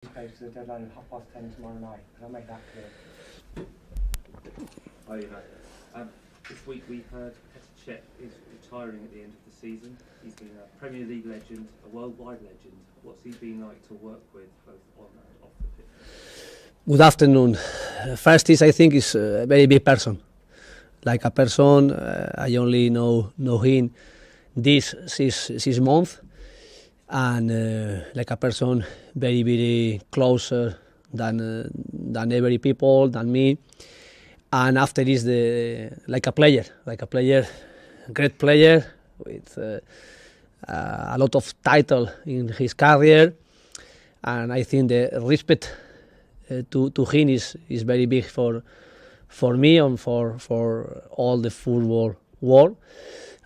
Close to the deadline of 10:30 tomorrow night. Can I make that clear? Hi, Unai. This week we heard Petr Cech is retiring at the end of the season. He's been a Premier League legend, a worldwide legend. What's he been like to work with, both on and off the pitch? Good afternoon. First is I think is a very big person. Like a person, I only know him this 6 months, and like a person very closer than every people than me. And after is like a player, great player with a lot of title in his career, and I think the respect to him is very big for me and for all the football world.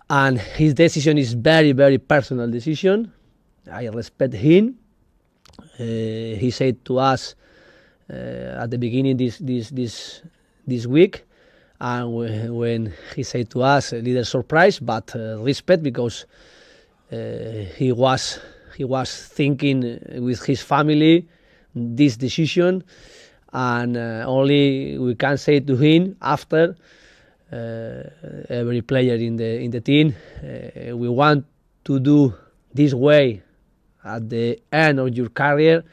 And his decision is very personal decision. I respect him. He said to us at the beginning this week, and when he said to us, a little surprise, but respect, because he was thinking with his family this decision, and only we can say to him after every player in the team, we want to do this way at the end of your career,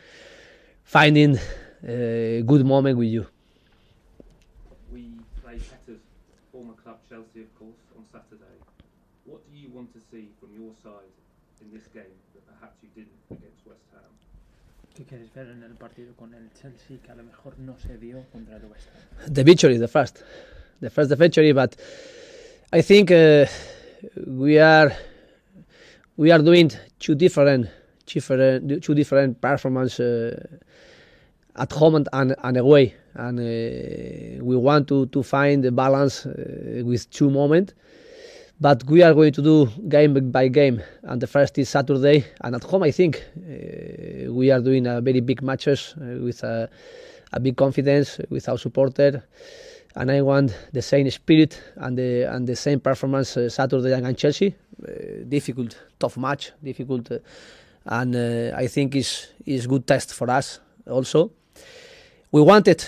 finding a good moment with you. We play Petr's former club Chelsea, of course, on Saturday. What do you want to see from your side in this game that perhaps you didn't against West Ham? ¿Qué quieres ver en el partido con el Chelsea que a lo mejor no se dio contra el West Ham? The victory, the first victory, but I think we are doing two different performance at home and away, and we want to find the balance with two moments. But we are going to do game by game, and the first is Saturday, and at home I think we are doing a very big matches with a big confidence with our supporter, and I want the same spirit and the same performance Saturday against Chelsea. Difficult, tough match, and I think is good test for us also. We wanted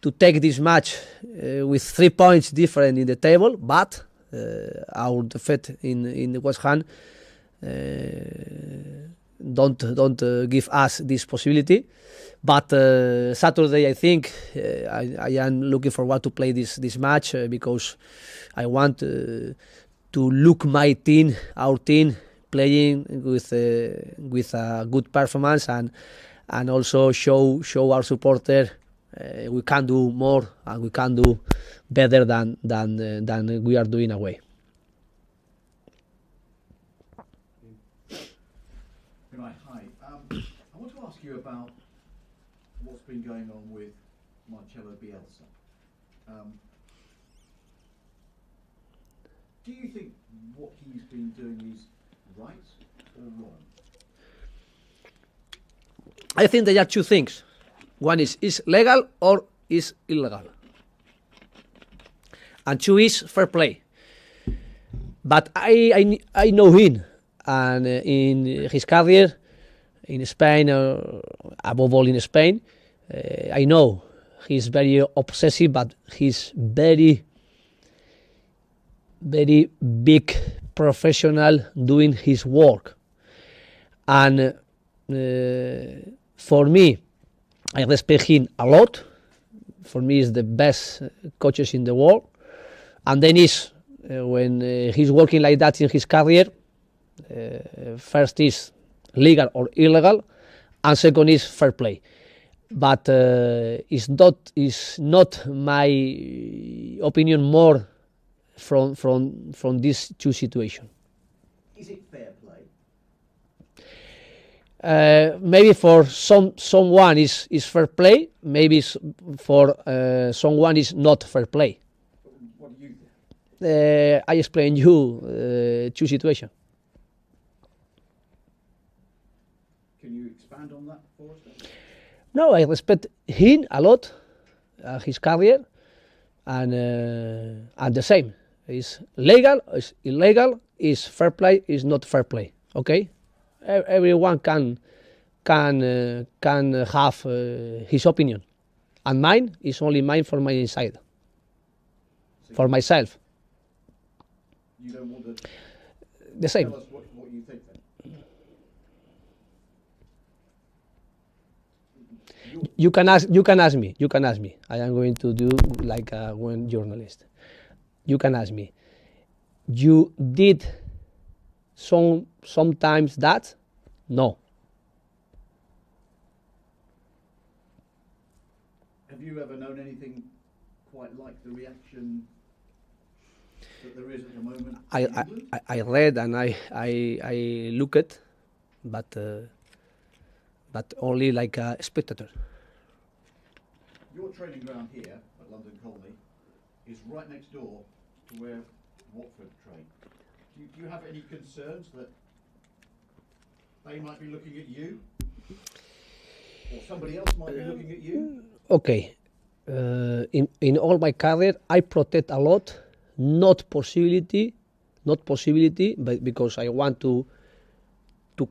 to take this match with 3 points different in the table, but our defeat in the West Ham don't give us this possibility. But Saturday, I think I am looking forward to play this match because I want to look my team, our team, playing with a good performance, and also show our supporter we can do more and we can do better than we are doing away. Hi. I want to ask you about what's been going on with Marcelo Bielsa. Do you think what he's been doing is right or wrong? I think there are two things. One is legal or is illegal, and two is fair play. But I know him, and in his career in Spain, above all in Spain, I know he's very obsessive, but he's very big professional doing his work. And for me, I respect him a lot. For me, he's the best coaches in the world. And then is when he's working like that in his career, first is legal or illegal, and second is fair play. But it's not my opinion more from these two situations. Is it fair play? Maybe for someone is fair play. Maybe for someone is not fair play. What do you think? I explain you two situations. Can you expand on that for us then? No, I respect him a lot, his career, and the same. Is legal, is illegal, is fair play, is not fair play. Okay, everyone can can have his opinion, and mine is only mine for my inside, So for myself. you don't want to The same. tell us what you think then? You can ask me. I am going to do like one journalist. You can ask me. You did sometimes that? No. Have you ever known anything quite like the reaction that there is at the moment in England? I read and I looked, but only like a spectator. Your training ground here at London Colney is right next door to where Watford train. Do you have any concerns that they might be looking at you? Or somebody else might be looking at you? Okay. In all my career, I protect a lot, not possibility, but because I want to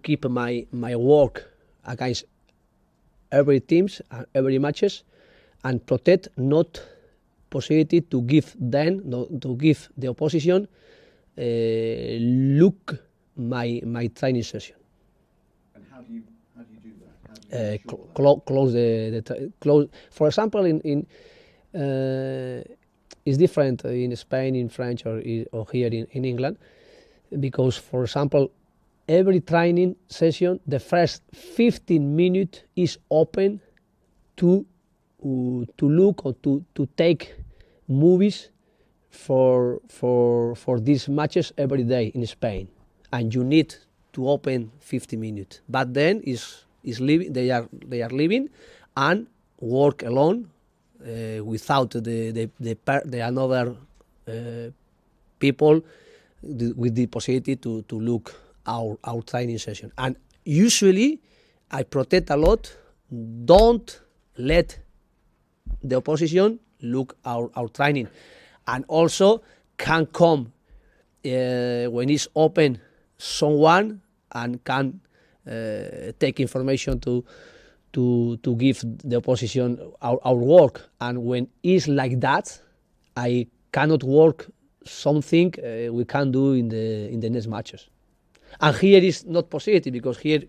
keep my work against every teams and every matches, and protect not possibility to give them, to give the opposition look my training session. And how do you do that? How do you ensure that? Close. For example, in it's different in Spain, in French, or here in England, because, for example, every training session, the first 15 minutes is open to look or to take movies for these matches every day in Spain, and you need to open 50 minutes. But then is leaving. They are leaving and work alone without the another people with the possibility to look our training session. And usually I protect a lot. Don't let the opposition look our training, and also can come when it's open someone and can take information to give the opposition our work. And when it's like that, I cannot work something we can do in the next matches. And here is not possibility, because here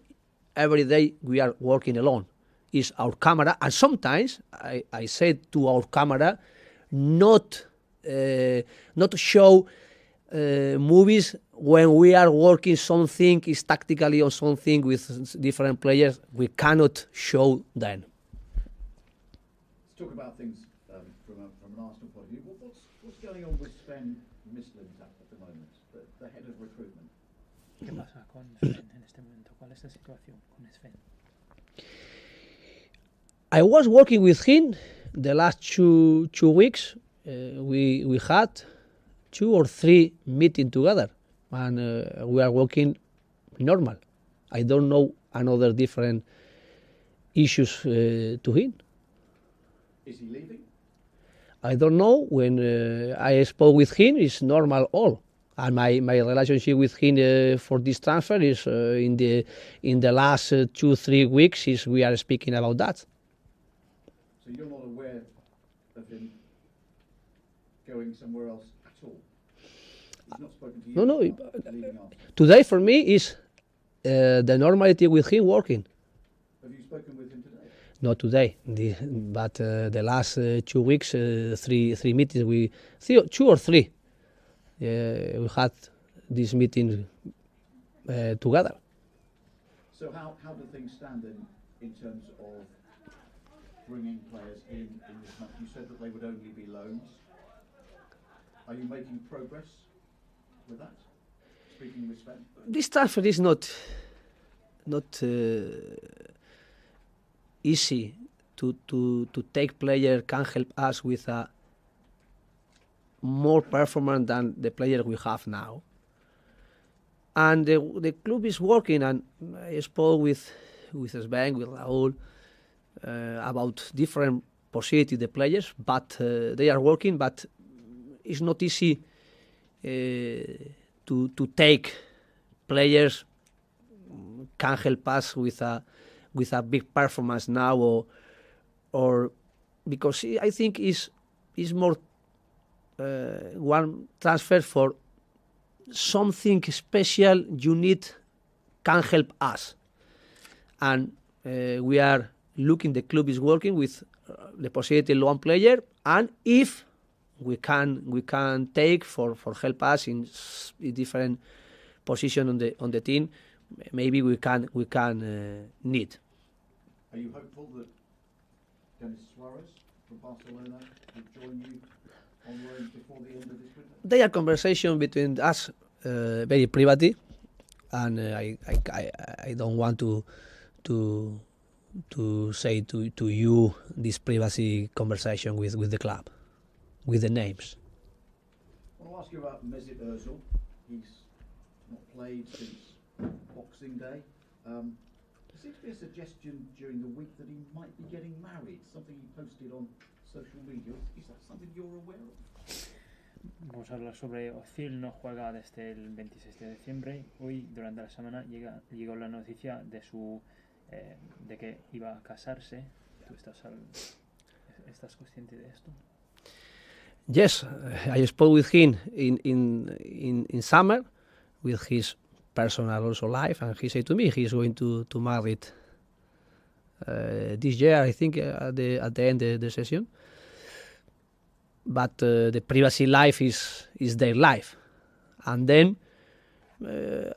every day we are working alone. Is our camera, and sometimes I said to our camera not show movies when we are working something is tactically or something with different players. We cannot show them. Let's talk about things from an Arsenal point of view. What's going on with Sven Mislintat at the moment, the head of recruitment? ¿Qué pasa con Sven en este momento? ¿Cuál es la situación con Sven? I was working with him the last two weeks. We had 2 or 3 meetings together, and we are working normal. I don't know another different issues to him. Is he leaving? I don't know. When I spoke with him, it's normal all. And my relationship with him for this transfer is in the last 2-3 weeks is we are speaking about that. So you're not aware of him going somewhere else at all? He's not spoken to you No. about leaving Arsenal? Today for me is the normality with him working. Have you spoken with him today? Not today, but the last 2 weeks, 3 meetings. 2 or 3. We had this meeting together. So how do things stand in terms of bringing players in this month? You said that they would only be loans. Are you making progress with that? Speaking with Sven? This transfer is not easy to take player can help us with a more performance than the player we have now. And the club is working, and I spoke with Sven, with Raúl, about different possibility the players, but they are working, but it's not easy to take players can help us with with a big performance now, or because I think is more one transfer for something special you need can help us, and we are looking. The club is working with the possibility of one player, and if we can take for help us in different position on the team, maybe we can need. Are you hopeful that Denis Suarez from Barcelona will join you on loan before the end of this window? There are conversation between us, very privately, and I don't want to say to you this privacy conversation with the club, with the names. I want to ask you about Mesut Ozil. He's not played since Boxing Day. There seems to be a suggestion during the week that he might be getting married, something he posted on social media. Is that something you're aware of? Vamos a hablar sobre Ozil. No juega desde el 26 de diciembre. Hoy, durante la semana, llegó la noticia de que iba a casarse. ¿Tú estás consciente de esto? Yes, I spoke with him in summer, with his personal also life, and he said to me he's going to marry this year, I think, at the end of the session. But the privacy life is their life. And then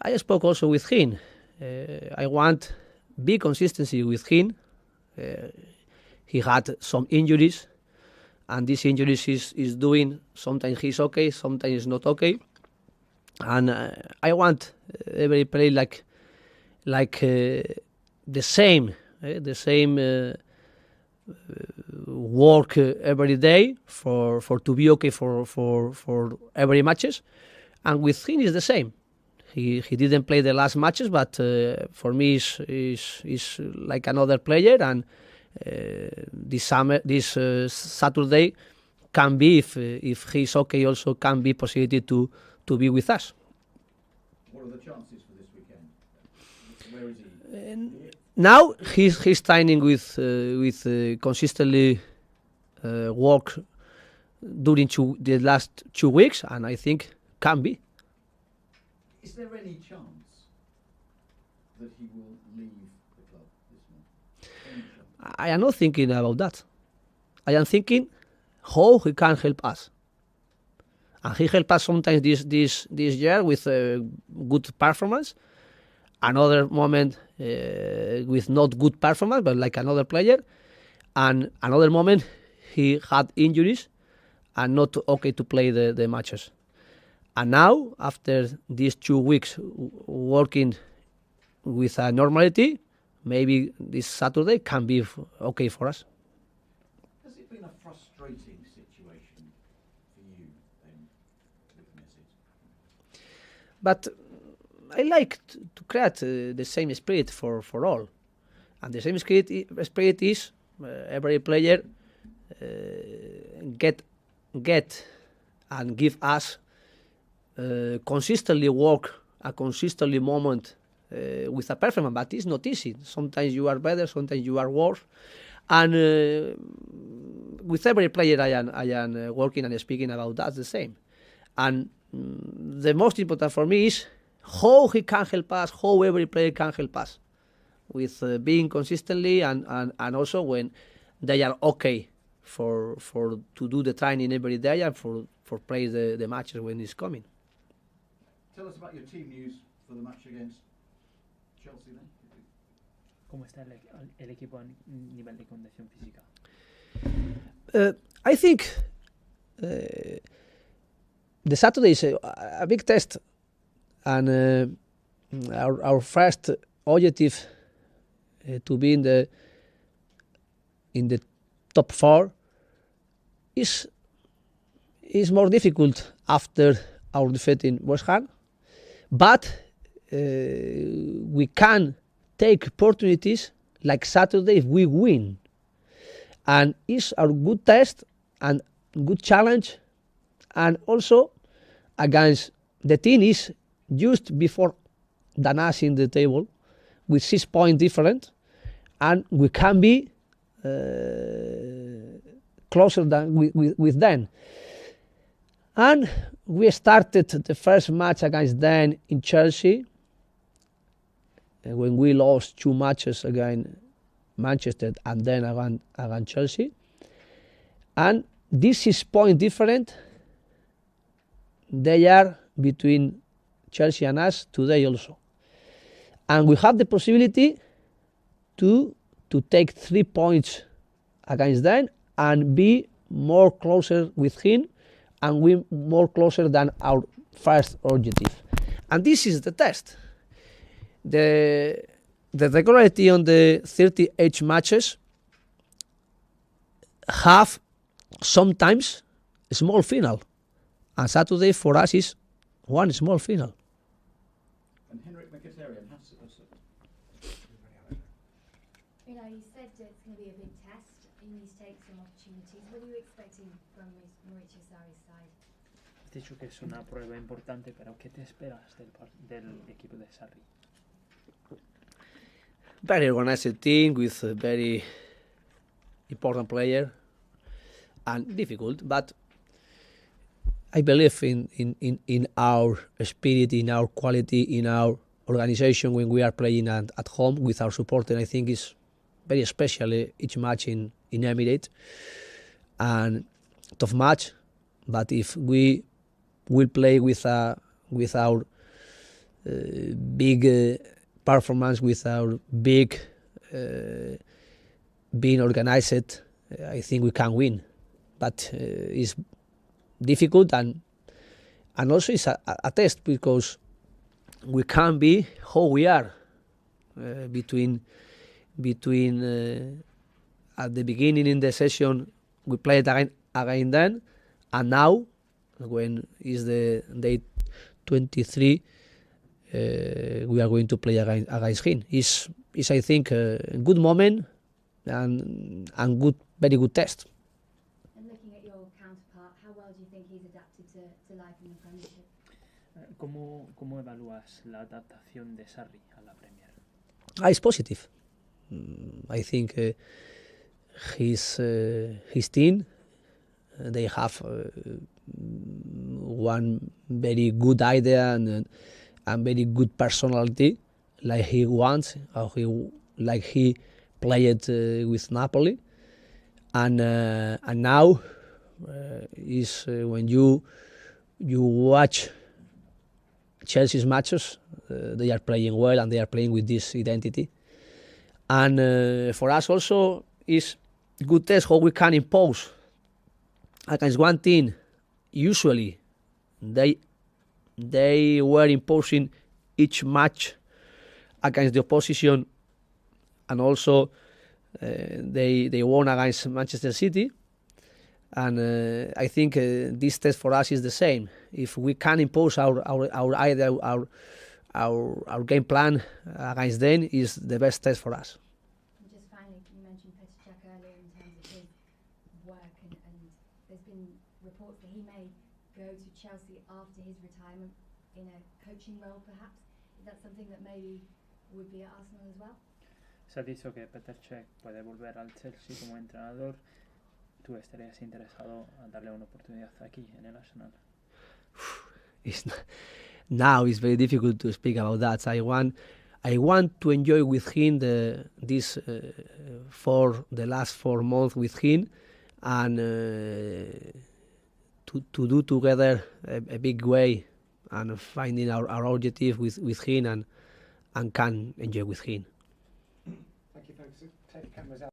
I spoke also with him. I want big consistency with him. He had some injuries, and these injuries is doing, sometimes he's okay, sometimes he's not okay. And I want every play like the same work every day for to be okay for every matches. And with him is the same. He didn't play the last matches, but for me is like another player. And this Saturday can be, if he's okay, also can be possibility to be with us. What are the chances for this weekend? Where is he? Now he's training with consistently work during the last 2 weeks, and I think can be. Is there any chance that he will leave the club this month? Any chance? I am not thinking about that. I am thinking how he can help us. And he helped us sometimes this year with good performance. Another moment with not good performance, but like another player. And another moment he had injuries and not okay to play the matches. And now, after these 2 weeks working with a normality, maybe this Saturday can be okay for us. Has it been a frustrating situation for you then with Mesut? But I like to create the same spirit for all. And the same spirit is every player get and give us consistently work a consistently moment with a performance, but it's not easy. Sometimes you are better, sometimes you are worse. And with every player I am working and speaking about that the same. And the most important for me is how he can help us, how every player can help us with being consistently and also when they are okay for to do the training every day and for play the matches when it's coming. Tell us about your team news for the match against Chelsea then. ¿Cómo está el equipo a nivel de condición física? I think the Saturday is a big test, and our first objective to be in the top 4 is more difficult after our defeat in West Ham, but we can take opportunities like Saturday if we win, and it's a good test and good challenge, and also against the team is just before than us in the table with 6 points different, and we can be closer than with them. And we started the first match against them in Chelsea, when we lost 2 matches against Manchester and then against Chelsea. And this is point different. They are between Chelsea and us today also. And we have the possibility to take 3 points against them and be more closer with him, and we more closer than our first objective. And this is the test. The regularity on the 38 matches have sometimes a small final, and Saturday for us is one small final. And Henrik Mkhitaryan has You know, you said it's going to be a big test. You need to take some opportunities. What are you expecting from Mauricio Sarri's side? Has dicho que es una prueba importante, pero ¿qué te esperas del equipo de Sarri? Very organized team with a very important player, and difficult, but I believe in our spirit, in our quality, in our organization when we are playing at home with our support. And I think it's very special each match in Emirates, and tough match. But if we will play with our big performance, with our big being organized, I think we can win. But it's difficult, and also it's a test, because we can be how we are between at the beginning in the session we played again then, and now when is the day 23 we are going to play against him. It's I think a good moment and good, very good test. And looking at your counterpart, how well do you think he's adapted to life in the Premiership? ¿Cómo evalúas la adaptación de Sarri a la Premier? It's positive. I think his team, they have one very good idea and very good personality, like he wants, like he played with Napoli, and now is when you watch Chelsea's matches, they are playing well and they are playing with this identity. And for us also is good test how we can impose against one team. Usually they were imposing each match against the opposition, and also they won against Manchester City. And I think this test for us is the same. If we can impose our idea, our game plan against them, is the best test for us. And just finally, you mentioned Petr Cech earlier in terms of his work, and there's been reports that he may go to Chelsea after his retirement in a coaching role, perhaps. Is that something that maybe would be at Arsenal as well? Se ha dicho que Petr Cech puede volver al Chelsea como entrenador. ¿Tú estarías interesado en darle una oportunidad aquí en el Arsenal? Now it's very difficult to speak about that. I want to enjoy with him the last 4 months with him, and to do together a big way, and finding our objective with him, and can enjoy with him. Thank you, folks. Take the cameras out.